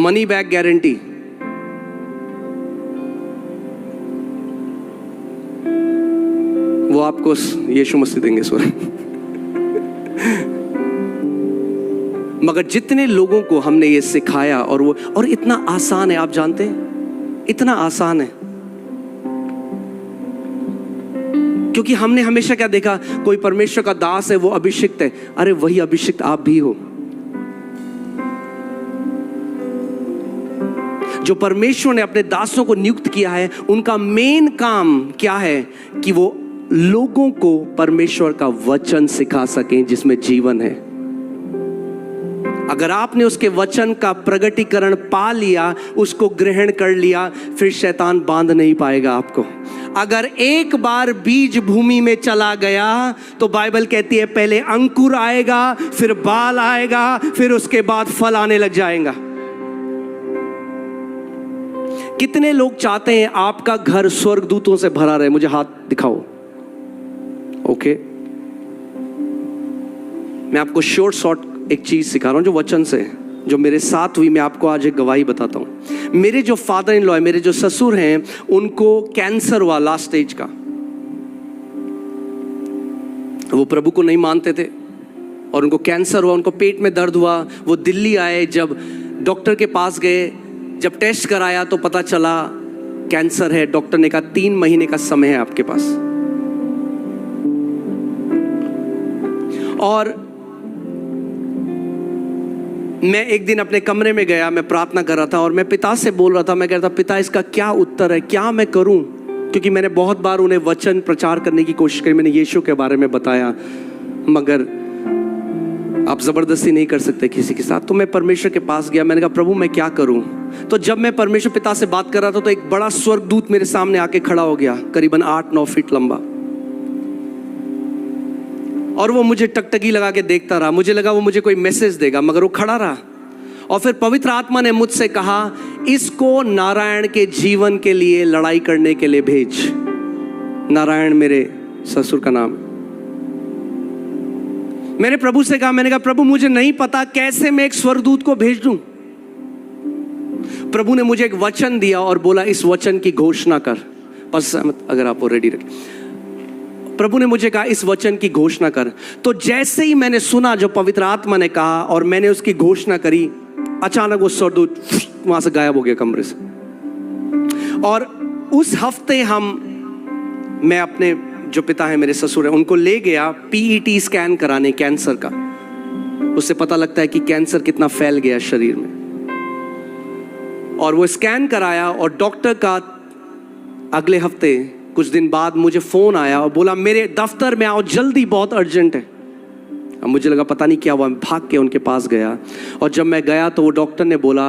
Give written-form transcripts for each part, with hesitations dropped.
Money back guarantee. वो आपको यीशु मसीह देंगे स्वर्ग। मगर जितने लोगों को हमने ये सिखाया और इतना आसान है, आप जानते हैं इतना आसान है, क्योंकि हमने हमेशा क्या देखा, कोई परमेश्वर का दास है वो अभिषिक्त है। अरे वही अभिषिक्त आप भी हो। जो परमेश्वर ने अपने दासों को नियुक्त किया है, उनका मेन काम क्या है कि वो लोगों को परमेश्वर का वचन सिखा सकें जिसमें जीवन है। अगर आपने उसके वचन का प्रगटीकरण पा लिया, उसको ग्रहण कर लिया, फिर शैतान बांध नहीं पाएगा आपको। अगर एक बार बीज भूमि में चला गया तो बाइबल कहती है पहले अंकुर आएगा, फिर बाल आएगा, फिर उसके बाद फल आने लग जाएगा। कितने लोग चाहते हैं आपका घर स्वर्गदूतों से भरा रहे? मुझे हाथ दिखाओ। ओके, मैं आपको शॉर्ट एक चीज सिखा रहा हूं जो वचन से, जो मेरे साथ हुई। मैं आपको आज एक गवाही बताता हूं। मेरे जो फादर इन लॉ है, मेरे जो ससुर हैं, उनको कैंसर हुआ लास्ट स्टेज का। वो प्रभु को नहीं मानते थे और उनको कैंसर हुआ, उनको पेट में दर्द हुआ। वो दिल्ली आए, जब डॉक्टर के पास गए, जब टेस्ट कराया तो पता चला कैंसर है। डॉक्टर ने कहा 3 महीने का समय है आपके पास। और मैं एक दिन अपने कमरे में गया, मैं प्रार्थना कर रहा था और मैं पिता से बोल रहा था। मैं कह रहा था, पिता इसका क्या उत्तर है, क्या मैं करूं? क्योंकि मैंने बहुत बार उन्हें वचन प्रचार करने की कोशिश करी, मैंने यीशु के बारे में बताया, मगर आप जबरदस्ती नहीं कर सकते किसी के साथ। तो मैं परमेश्वर के पास गया, मैंने कहा प्रभु मैं क्या करूं? तो जब मैं परमेश्वर पिता से बात कर रहा था तो एक बड़ा स्वर्गदूत मेरे सामने आके खड़ा हो गया, करीबन 8-9 फीट लंबा, और वो मुझे टकटकी लगा के देखता रहा। मुझे लगा वो मुझे कोई मैसेज देगा, मगर वो खड़ा रहा। और फिर पवित्र आत्मा ने मुझसे कहा, इसको नारायण के जीवन के लिए लड़ाई करने के लिए भेज। नारायण मेरे ससुर का नाम। मैंने प्रभु से कहा, मैंने कहा प्रभु मुझे नहीं पता कैसे मैं एक स्वर्गदूत को भेज दूं। प्रभु ने मुझे एक वचन दिया और बोला इस वचन की घोषणा कर। बस अगर आप वो रेडी रखें। प्रभु ने मुझे कहा इस वचन की घोषणा कर। तो जैसे ही मैंने सुना जो पवित्र आत्मा ने कहा और मैंने उसकी घोषणा करी, अचानक वो स्वर्गदूत वहां से गायब हो गया कमरे से। और उस हफ्ते मैं अपने जो पिता है मेरे ससुर है उनको ले गया पीईटी स्कैन कराने कैंसर का। उससे पता लगता है कि कैंसर कितना फैल गया शरीर में। और वो स्कैन कराया और डॉक्टर का अगले हफ्ते कुछ दिन बाद मुझे फोन आया और बोला मेरे दफ्तर में आओ जल्दी, बहुत अर्जेंट है। अब मुझे लगा पता नहीं क्या हुआ, मैं भाग के उनके पास गया। और जब मैं गया तो वो डॉक्टर ने बोला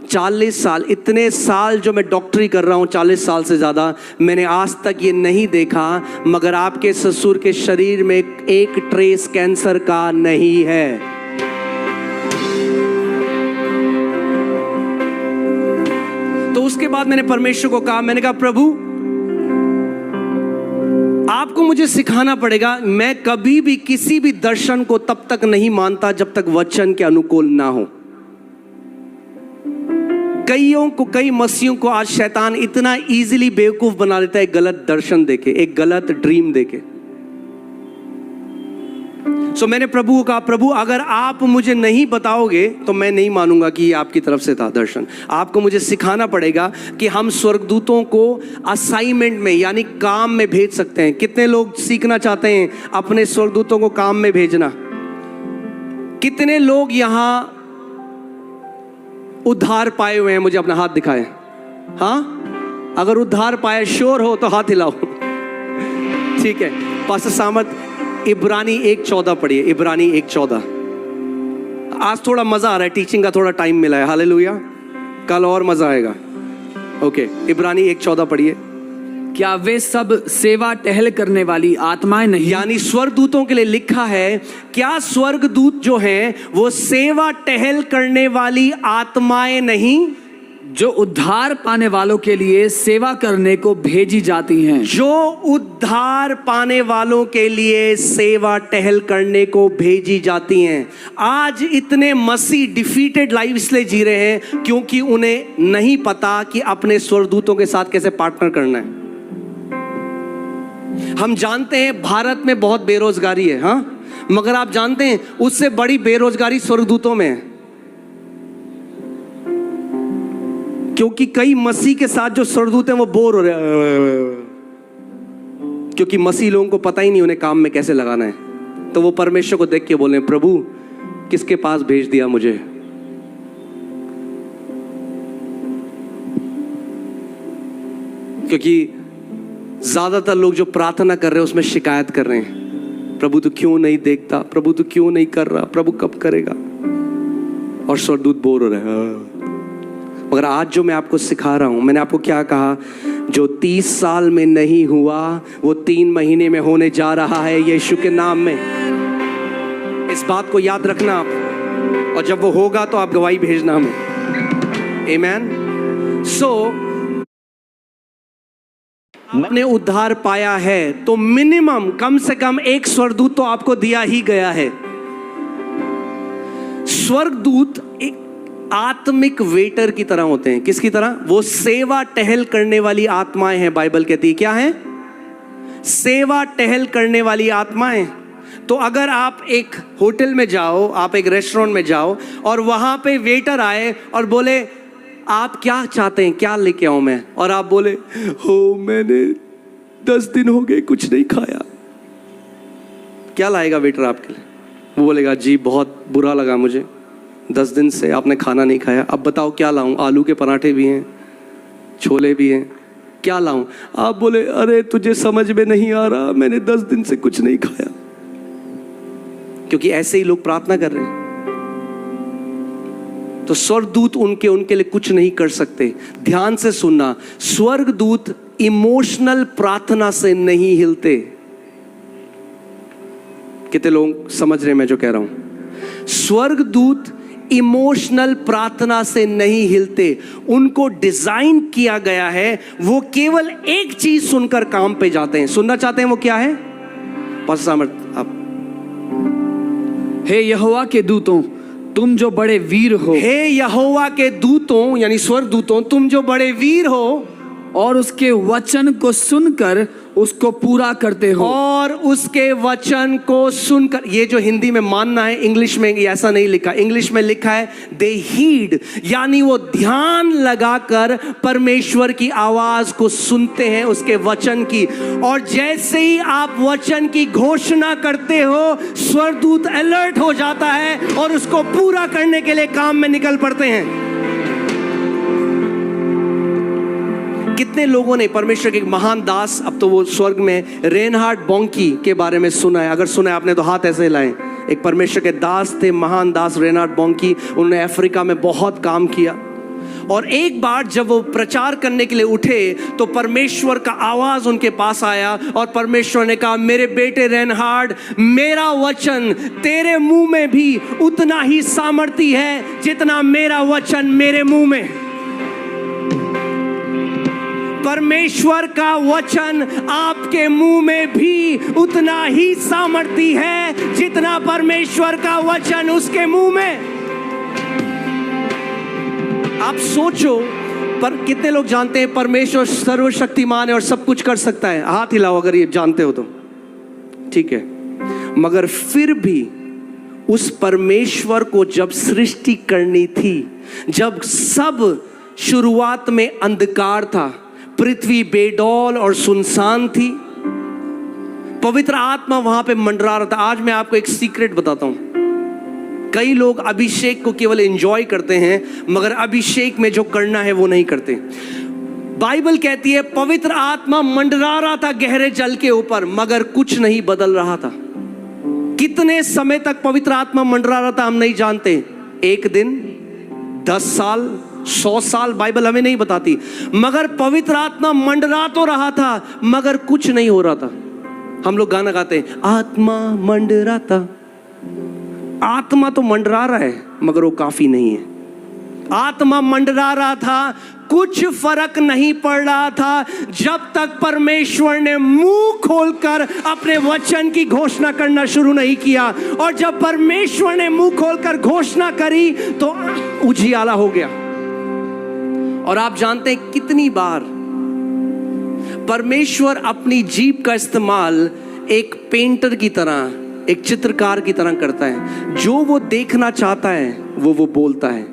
40 साल, इतने साल जो मैं डॉक्टरी कर रहा हूँ, 40 साल से ज़्यादा, मैंने आज तक ये नहीं देखा, मगर आपके ससुर के शरीर में एक ट्रेस कैंसर का नहीं है। तो उसके बाद मैंने परमेश्वर को कहा, मैंने कहा प्रभु आपको मुझे सिखाना पड़ेगा। मैं कभी भी किसी भी दर्शन को तब तक नहीं मानता जब तक वचन के अनुकूल ना हो। कई मसीहों को आज शैतान इतना इजीली बेवकूफ बना देता है, एक गलत दर्शन देके, एक गलत ड्रीम देके। सो मैंने प्रभु को कहा, प्रभु अगर आप मुझे नहीं बताओगे तो मैं नहीं मानूंगा कि ये आपकी तरफ से था दर्शन। आपको मुझे सिखाना पड़ेगा कि हम स्वर्गदूतों को असाइनमेंट में यानी काम में भेज सकते हैं। कितने लोग सीखना चाहते हैं अपने स्वर्गदूतों को काम में भेजना? कितने लोग यहां उद्धार पाए हुए हैं? मुझे अपना हाथ दिखाएं। हाँ, अगर उद्धार पाए श्योर हो तो हाथ हिलाओ। ठीक है, पास्टर सामत इब्रानी 1:14 पढ़िए। इब्रानी 1:14। आज थोड़ा मजा आ रहा है, टीचिंग का थोड़ा टाइम मिला है। हालेलुया, कल और मजा आएगा। ओके, इब्रानी 1:14 पढ़िए। क्या वे सब सेवा टहल करने वाली आत्माएं नहीं? यानी स्वर्गदूतों के लिए लिखा है, क्या स्वर्गदूत जो हैं वो सेवा टहल करने वाली आत्माएं नहीं? जो उद्धार पाने वालों के लिए सेवा करने को भेजी जाती हैं। जो उद्धार पाने वालों के लिए सेवा टहल करने को भेजी जाती हैं। आज इतने मसीह डिफीटेड लाइफ इसलिए जी रहे हैं क्योंकि उन्हें नहीं पता कि अपने स्वर्गदूतों के साथ कैसे पार्टनर करना है। हम जानते हैं भारत में बहुत बेरोजगारी है, हाँ, मगर आप जानते हैं उससे बड़ी बेरोजगारी स्वर्गदूतों में है। क्योंकि कई मसीह के साथ जो स्वर्गदूत हैं वो बोर हो रहे हैं, क्योंकि मसीह लोगों को पता ही नहीं उन्हें काम में कैसे लगाना है। तो वो परमेश्वर को देख के बोले, प्रभु किसके पास भेज दिया मुझे। क्योंकि ज्यादातर लोग जो प्रार्थना कर रहे हैं उसमें शिकायत कर रहे हैं, प्रभु तू क्यों नहीं देखता, प्रभु तू क्यों नहीं कर रहा, प्रभु कब करेगा। और स्वर्गदूत बोर हो रहे हैं। मगर आज जो मैं आपको सिखा रहा हूं, मैंने आपको क्या कहा, जो 30 साल में नहीं हुआ वो 3 महीने में होने जा रहा है यीशु के नाम में। इस बात को याद रखना आप, और जब वो होगा तो आप गवाही भेजना हमें। आमीन। सो आपने उद्धार पाया है तो मिनिमम कम से कम एक स्वर्गदूत तो आपको दिया ही गया है। स्वर्गदूत एक आत्मिक वेटर की तरह होते हैं। किसकी तरह? वो सेवा टहल करने वाली आत्माएं हैं। बाइबल कहती है क्या है? सेवा टहल करने वाली आत्माएं। तो अगर आप एक होटल में जाओ, आप एक रेस्टोरेंट में जाओ और वहां पे वेटर आए और बोले आप क्या चाहते हैं, क्या लेके आऊं मैं, और आप बोले हो मैंने 10 दिन हो गए कुछ नहीं खाया, क्या लाएगा वेटर आपके लिए? वो बोलेगा जी बहुत बुरा लगा मुझे, 10 दिन से आपने खाना नहीं खाया, अब बताओ क्या लाऊं? आलू के पराठे भी हैं, छोले भी हैं, क्या लाऊं? आप बोले अरे तुझे समझ में नहीं आ रहा, मैंने 10 दिन से कुछ नहीं खाया। क्योंकि ऐसे ही लोग प्रार्थना कर रहे हैं। तो स्वर्गदूत उनके लिए कुछ नहीं कर सकते। ध्यान से सुनना, स्वर्गदूत इमोशनल प्रार्थना से नहीं हिलते। कितने लोग समझ रहे हैं मैं जो कह रहा हूं? स्वर्गदूत इमोशनल प्रार्थना से नहीं हिलते। उनको डिजाइन किया गया है, वो केवल एक चीज सुनकर काम पे जाते हैं। सुनना चाहते हैं वो क्या है? आप हे यहोवा के दूतों, तुम जो बड़े वीर हो। हे यहोवा के दूतों यानी स्वर्गदूतों, तुम जो बड़े वीर हो और उसके वचन को सुनकर उसको पूरा करते हो। और उसके वचन को सुनकर, ये जो हिंदी में मानना है, इंग्लिश में ऐसा नहीं लिखा। इंग्लिश में लिखा है दे हीड, यानी वो ध्यान लगाकर परमेश्वर की आवाज को सुनते हैं, उसके वचन की। और जैसे ही आप वचन की घोषणा करते हो, स्वर्गदूत अलर्ट हो जाता है और उसको पूरा करने के लिए काम में निकल पड़ते हैं। कितने लोगों ने परमेश्वर के एक महान दास, अब तो वो स्वर्ग में, रेनहार्ड बॉन्की के बारे में सुना है? अगर सुना है आपने तो हाथ ऐसे हिलाएं। एक परमेश्वर के दास थे, महान दास रेनहार्ड बॉन्की। उन्होंने अफ्रीका में बहुत काम किया। और एक बार जब वो प्रचार करने के लिए उठे तो परमेश्वर का आवाज उनके पास आया और परमेश्वर ने कहा, मेरे बेटे रेनहार्ड, मेरा वचन तेरे मुंह में भी उतना ही सामर्थी है जितना मेरा वचन मेरे मुंह में। परमेश्वर का वचन आपके मुंह में भी उतना ही सामर्थी है जितना परमेश्वर का वचन उसके मुंह में। आप सोचो, पर कितने लोग जानते हैं परमेश्वर सर्वशक्तिमान है और सब कुछ कर सकता है? हाथ हिलाओ अगर ये जानते हो तो। ठीक है, मगर फिर भी उस परमेश्वर को जब सृष्टि करनी थी, जब सब शुरुआत में अंधकार था, पृथ्वी बेडौल और सुनसान थी, पवित्र आत्मा वहां पे मंडरा रहा था। आज मैं आपको एक सीक्रेट बताता हूं। कई लोग अभिषेक को केवल एंजॉय करते हैं, मगर अभिषेक में जो करना है वो नहीं करते। बाइबल कहती है पवित्र आत्मा मंडरा रहा था गहरे जल के ऊपर, मगर कुछ नहीं बदल रहा था। कितने समय तक पवित्र आत्मा मंडरा रहा था हम नहीं जानते। 1 दिन, 10 साल, 100 साल, बाइबल हमें नहीं बताती। मगर पवित्र आत्मा मंडरा तो रहा था, मगर कुछ नहीं हो रहा था। हम लोग गाना गाते हैं, आत्मा मंडराता। आत्मा तो मंडरा रहा है, मगर वो काफी नहीं है। आत्मा मंडरा रहा था, कुछ फर्क नहीं पड़ रहा था जब तक परमेश्वर ने मुंह खोलकर अपने वचन की घोषणा करना शुरू नहीं किया। और जब परमेश्वर ने मुंह खोलकर घोषणा करी तो उजियाला हो गया। और आप जानते हैं कितनी बार परमेश्वर अपनी जीभ का इस्तेमाल एक पेंटर की तरह, एक चित्रकार की तरह करता है। जो वो देखना चाहता है वो बोलता है।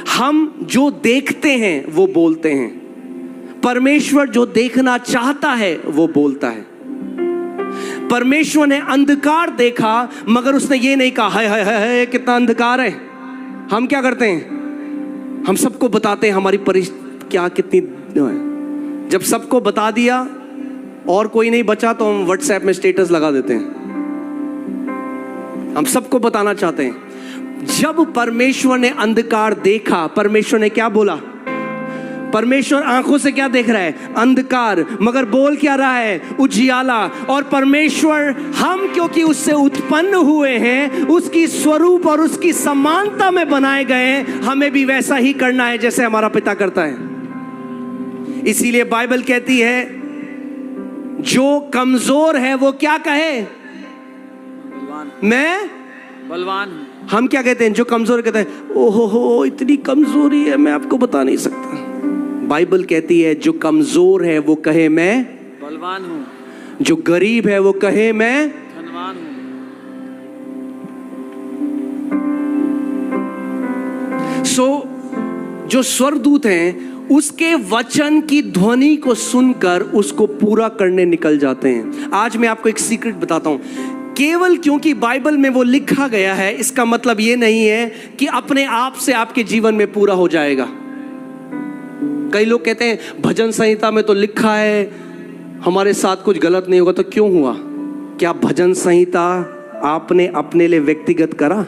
हम जो देखते हैं वो बोलते हैं। परमेश्वर जो देखना चाहता है वो बोलता है। परमेश्वर ने अंधकार देखा मगर उसने ये नहीं कहा हाय हाय हाय कितना अंधकार है। हम क्या करते हैं? हम सबको बताते हैं हमारी परिस्थिति क्या कितनी है। जब सबको बता दिया और कोई नहीं बचा तो हम व्हाट्सएप में स्टेटस लगा देते हैं। हम सबको बताना चाहते हैं। जब परमेश्वर ने अंधकार देखा, परमेश्वर ने क्या बोला? परमेश्वर आंखों से क्या देख रहा है? अंधकार, मगर बोल क्या रहा है? उजियाला। और परमेश्वर, हम क्योंकि उससे उत्पन्न हुए हैं, उसकी स्वरूप और उसकी समानता में बनाए गए हैं, हमें भी वैसा ही करना है जैसे हमारा पिता करता है। इसीलिए बाइबल कहती है जो कमजोर है वो क्या कहे? मैं बलवान हूं। हम क्या कहते हैं? जो कमजोर कहते हैं ओहो हो इतनी कमजोरी है मैं आपको बता नहीं सकता। बाइबल कहती है जो कमजोर है वो कहे मैं बलवान हूं। जो गरीब है वो कहे मैं धनवान हूं। जो स्वर्गदूत हैं उसके वचन की ध्वनि को सुनकर उसको पूरा करने निकल जाते हैं। आज मैं आपको एक सीक्रेट बताता हूं। केवल क्योंकि बाइबल में वो लिखा गया है इसका मतलब ये नहीं है कि अपने आप से आपके जीवन में पूरा हो जाएगा। कई लोग कहते हैं भजन संहिता में तो लिखा है हमारे साथ कुछ गलत नहीं होगा, तो क्यों हुआ? क्या भजन संहिता आपने अपने लिए व्यक्तिगत करा?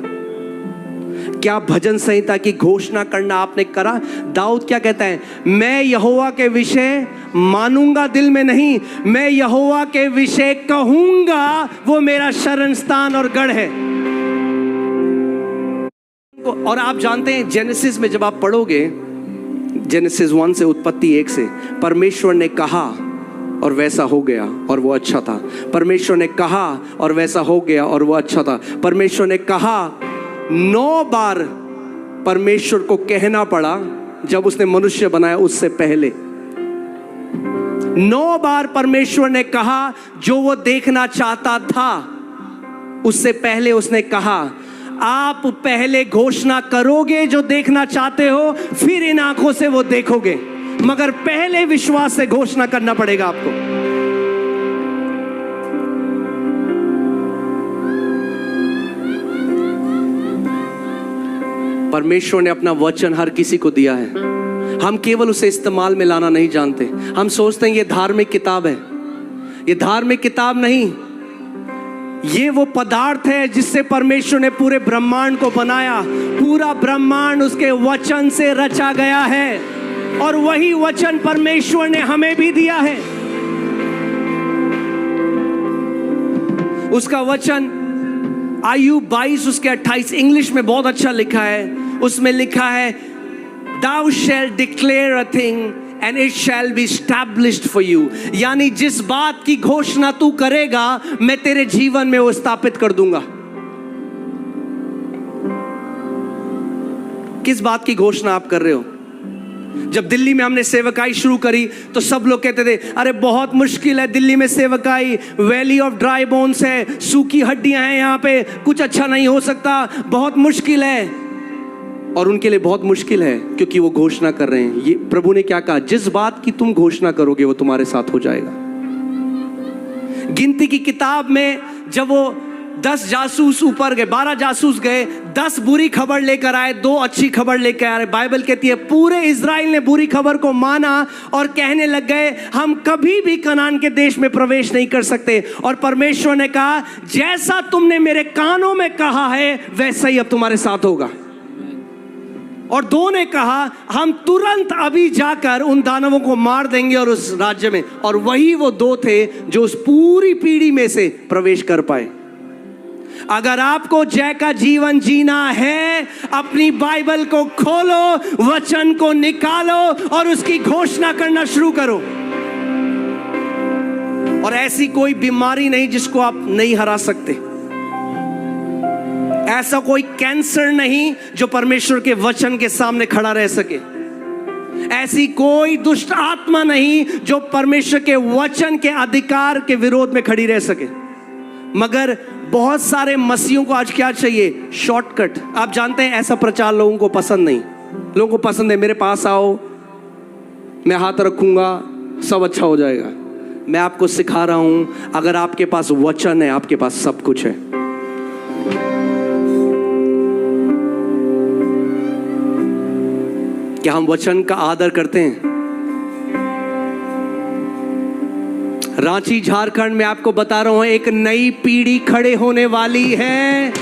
क्या भजन संहिता की घोषणा करना आपने करा? दाऊद क्या कहता है? मैं यहोवा के विषय मानूंगा दिल में नहीं, मैं यहोवा के विषय कहूंगा वो मेरा शरण स्थान और गढ़ है। और आप जानते हैं जेनेसिस में जब आप पढ़ोगे, जेनेसिस 1 से, उत्पत्ति 1 से, परमेश्वर ने कहा और वैसा हो गया और वो अच्छा था। परमेश्वर ने कहा और वैसा हो गया और वो अच्छा था। परमेश्वर ने कहा 9 बार परमेश्वर को कहना पड़ा जब उसने मनुष्य बनाया, उससे पहले 9 बार परमेश्वर ने कहा जो वो देखना चाहता था। उससे पहले उसने कहा आप पहले घोषणा करोगे जो देखना चाहते हो, फिर इन आंखों से वो देखोगे, मगर पहले विश्वास से घोषणा करना पड़ेगा आपको। परमेश्वर ने अपना वचन हर किसी को दिया है। हम केवल उसे इस्तेमाल में लाना नहीं जानते। हम सोचते हैं ये धार्मिक किताब है। ये धार्मिक किताब नहीं, ये वो पदार्थ है जिससे परमेश्वर ने पूरे ब्रह्मांड को बनाया। पूरा ब्रह्मांड उसके वचन से रचा गया है और वही वचन परमेश्वर ने हमें भी दिया है। उसका वचन आयुब 22 उसके 28 इंग्लिश में बहुत अच्छा लिखा है। उसमें लिखा है Thou shall declare a thing and it shall be established for you। यानी जिस बात की घोषणा तू करेगा मैं तेरे जीवन में वो स्थापित कर दूंगा। किस बात की घोषणा आप कर रहे हो? जब दिल्ली में हमने सेवकाई शुरू करी तो सब लोग कहते थे अरे बहुत मुश्किल है दिल्ली में सेवकाई, वैली ऑफ ड्राई बोन्स है, सूखी हड्डियां हैं यहाँ पे, कुछ अच्छा नहीं हो सकता, बहुत मुश्किल है। और उनके लिए बहुत मुश्किल है क्योंकि वो घोषणा कर रहे हैं। ये प्रभु ने क्या कहा? जिस बात की तुम घोषणा करोगे वो तुम्हारे साथ हो जाएगा। गिनती की किताब में जब वो 10 जासूस ऊपर गए, 12 जासूस गए, 10 बुरी खबर लेकर आए, 2 अच्छी खबर लेकर आ रहे। बाइबल कहती है पूरे इजराइल ने बुरी खबर को माना और कहने लग गए हम कभी भी कनान के देश में प्रवेश नहीं कर सकते। और परमेश्वर ने कहा जैसा तुमने मेरे कानों में कहा है वैसा ही अब तुम्हारे साथ होगा। और 2 ने कहा हम तुरंत अभी जाकर उन दानवों को मार देंगे और उस राज्य में। और वही वो 2 थे जो उस पूरी पीढ़ी में से प्रवेश कर पाए। अगर आपको जय का जीवन जीना है, अपनी बाइबल को खोलो, वचन को निकालो और उसकी घोषणा करना शुरू करो। और ऐसी कोई बीमारी नहीं जिसको आप नहीं हरा सकते। ऐसा कोई कैंसर नहीं जो परमेश्वर के वचन के सामने खड़ा रह सके। ऐसी कोई दुष्ट आत्मा नहीं जो परमेश्वर के वचन के अधिकार के विरोध में खड़ी रह सके। मगर बहुत सारे मसीहों को आज क्या चाहिए? शॉर्टकट। आप जानते हैं ऐसा प्रचार लोगों को पसंद नहीं। लोगों को पसंद है मेरे पास आओ, मैं हाथ रखूंगा, सब अच्छा हो जाएगा। मैं आपको सिखा रहा हूं, अगर आपके पास वचन है, आपके पास सब कुछ है। क्या हम वचन का आदर करते हैं? रांची झारखंड में आपको बता रहा हूं, एक नई पीढ़ी खड़े होने वाली है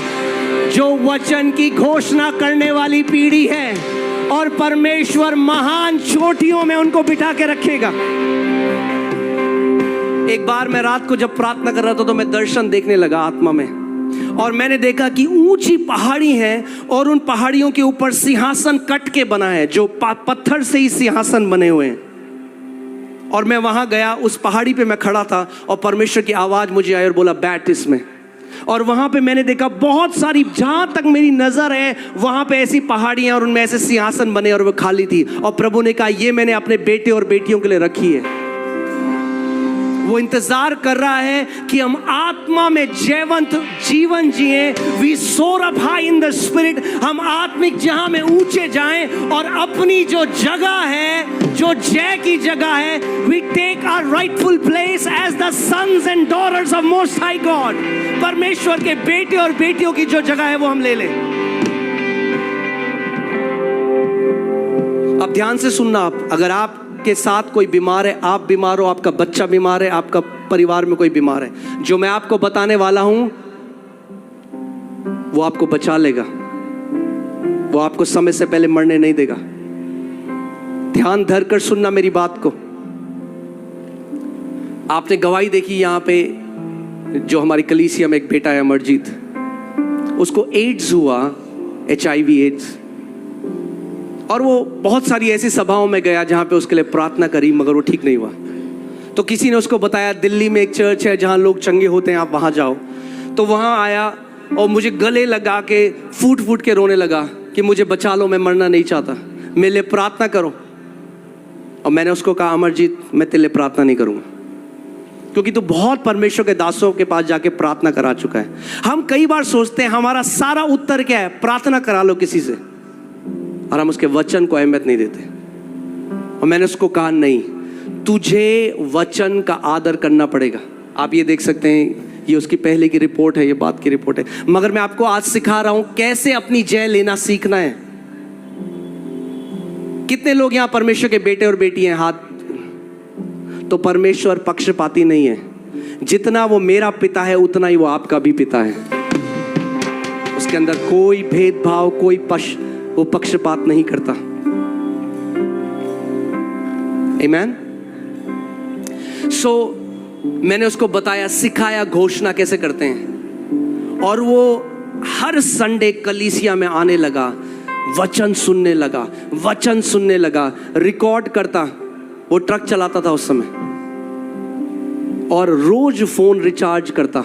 जो वचन की घोषणा करने वाली पीढ़ी है, और परमेश्वर महान चोटियों में उनको बिठा के रखेगा। एक बार मैं रात को जब प्रार्थना कर रहा था तो मैं दर्शन देखने लगा आत्मा में, और मैंने देखा कि ऊंची पहाड़ी है और उन पहाड़ियों के ऊपर सिंहासन कट के बना है, जो पत्थर से ही सिंहासन बने हुए हैं। और मैं वहां गया, उस पहाड़ी पे मैं खड़ा था और परमेश्वर की आवाज मुझे आई और बोला बैठ इसमें। और वहां पे मैंने देखा बहुत सारी, जहां तक मेरी नजर है वहां पे ऐसी पहाड़ियां और उनमें ऐसे सिंहासन बने और वो खाली थी। और प्रभु ने कहा ये मैंने अपने बेटे और बेटियों के लिए रखी है। वो इंतजार कर रहा है कि हम आत्मा में जयवंत जीवन जिए। वी सोर up high in the spirit. हम आत्मिक जहां में ऊंचे जाएं और अपनी जो जगह है, जो जय की जगह है, we take our rightful place as the sons and daughters of most high God. परमेश्वर के बेटे और बेटियों की जो जगह है वो हम ले लें। अब ध्यान से सुनना। आप, अगर आप के साथ कोई बीमार है, आप बीमार हो, आपका बच्चा बीमार है, आपका परिवार में कोई बीमार है, जो मैं आपको बताने वाला हूं वो आपको बचा लेगा। वो आपको समय से पहले मरने नहीं देगा। ध्यान धर कर सुनना मेरी बात को। आपने गवाही देखी यहां पे, जो हमारी कलीसिया में एक बेटा है अमरजीत, उसको एड्स हुआ, HIV एड्स। और वो बहुत सारी ऐसी सभाओं में गया जहां पे उसके लिए प्रार्थना करी, मगर वो ठीक नहीं हुआ। तो किसी ने उसको बताया दिल्ली में एक चर्च है जहां लोग चंगे होते हैं, आप वहां जाओ। तो वहां आया और मुझे गले लगा के फूट फूट के रोने लगा कि मुझे बचा लो, मैं मरना नहीं चाहता, मेरे लिए प्रार्थना करो। और मैंने उसको कहा अमरजीत मैं तेरे लिए प्रार्थना नहीं करूंगा, क्योंकि तू बहुत परमेश्वर के दासों के पास जाके प्रार्थना करा चुका है। हम कई बार सोचते हैं हमारा सारा उत्तर क्या है, प्रार्थना करा लो किसी से, और हम उसके वचन को अहमियत नहीं देते। और मैंने उसको कहा नहीं, तुझे वचन का आदर करना पड़ेगा। आप ये देख सकते हैं, ये उसकी पहले की रिपोर्ट है, ये बात की रिपोर्ट है। मगर मैं आपको आज सिखा रहा हूं कैसे अपनी जय लेना सीखना है। कितने लोग यहां परमेश्वर के बेटे और बेटी हैं? हाथ। तो परमेश्वर पक्षपाती नहीं है। जितना वो मेरा पिता है उतना ही वो आपका भी पिता है। उसके अंदर कोई भेदभाव, कोई वो पक्षपात नहीं करता। आमीन। सो मैंने उसको बताया, सिखाया घोषणा कैसे करते हैं। और वो हर संडे कलीसिया में आने लगा, वचन सुनने लगा, वचन सुनने लगा, रिकॉर्ड करता। वो ट्रक चलाता था उस समय, और रोज फोन रिचार्ज करता,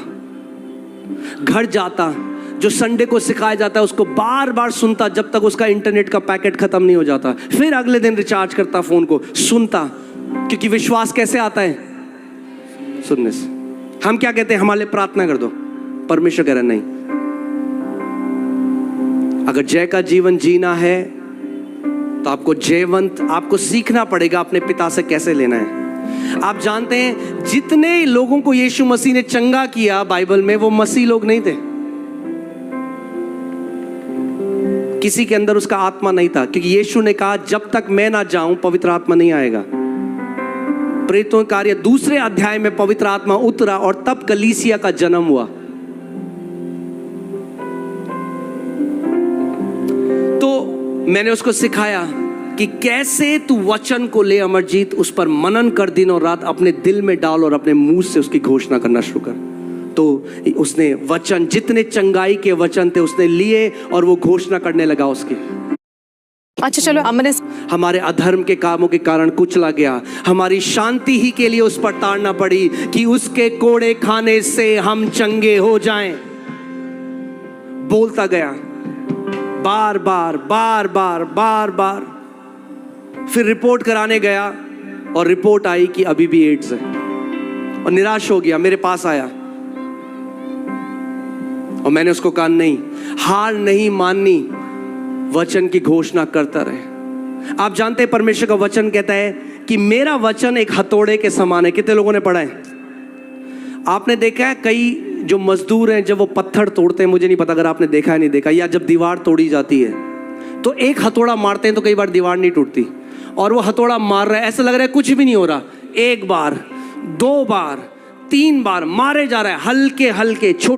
घर जाता, जो संडे को सिखाया जाता है उसको बार बार सुनता जब तक उसका इंटरनेट का पैकेट खत्म नहीं हो जाता। फिर अगले दिन रिचार्ज करता फोन को, सुनता। क्योंकि विश्वास कैसे आता है? सुनने से। हम क्या कहते हैं, हमारे लिए प्रार्थना कर दो। परमेश्वर कह रहा नहीं, अगर जय का जीवन जीना है तो आपको जयवंत, आपको सीखना पड़ेगा अपने पिता से कैसे लेना है। आप जानते हैं जितने लोगों को यीशु मसीह ने चंगा किया बाइबल में, वो मसीह लोग नहीं थे। किसी के अंदर उसका आत्मा नहीं था, क्योंकि यीशु ने कहा जब तक मैं ना जाऊं पवित्र आत्मा नहीं आएगा। प्रेरितों के कार्य 2 अध्याय में पवित्र आत्मा उतरा और तब कलीसिया का जन्म हुआ। तो मैंने उसको सिखाया कि कैसे तू वचन को ले अमरजीत, उस पर मनन कर, दिन और रात अपने दिल में डाल और अपने मुंह से उसकी घोषणा करना शुरू कर। तो उसने वचन, जितने चंगाई के वचन थे उसने लिए और वो घोषणा करने लगा उसकी। अच्छा चलो हमने हमारे अधर्म के कामों के कारण कुचला गया, हमारी शांति ही के लिए उस पर ताड़ना पड़ी कि उसके कोड़े खाने से हम चंगे हो जाएं। बोलता गया बार बार बार बार बार बार। फिर रिपोर्ट कराने गया और रिपोर्ट आई कि अभी भी एड्स है, और निराश हो गया। मेरे पास आया और मैंने उसको कहा नहीं, हार नहीं माननी, वचन की घोषणा करता रहे। आप जानते हैं परमेश्वर का वचन कहता है कि मेरा वचन एक हथौड़े के समान है। कितने लोगों ने पढ़ा है? आपने देखा है कई जो मजदूर हैं जब वो पत्थर तोड़ते हैं, मुझे नहीं पता अगर आपने देखा है नहीं देखा, या जब दीवार तोड़ी जाती है तो एक हथौड़ा मारते हैं तो कई बार दीवार नहीं टूटती, और वो हथौड़ा मार रहा है, ऐसा लग रहा है कुछ भी नहीं हो रहा। एक बार, दो बार, तीन बार मारे जा रहा है, हल्के हल्के छोटे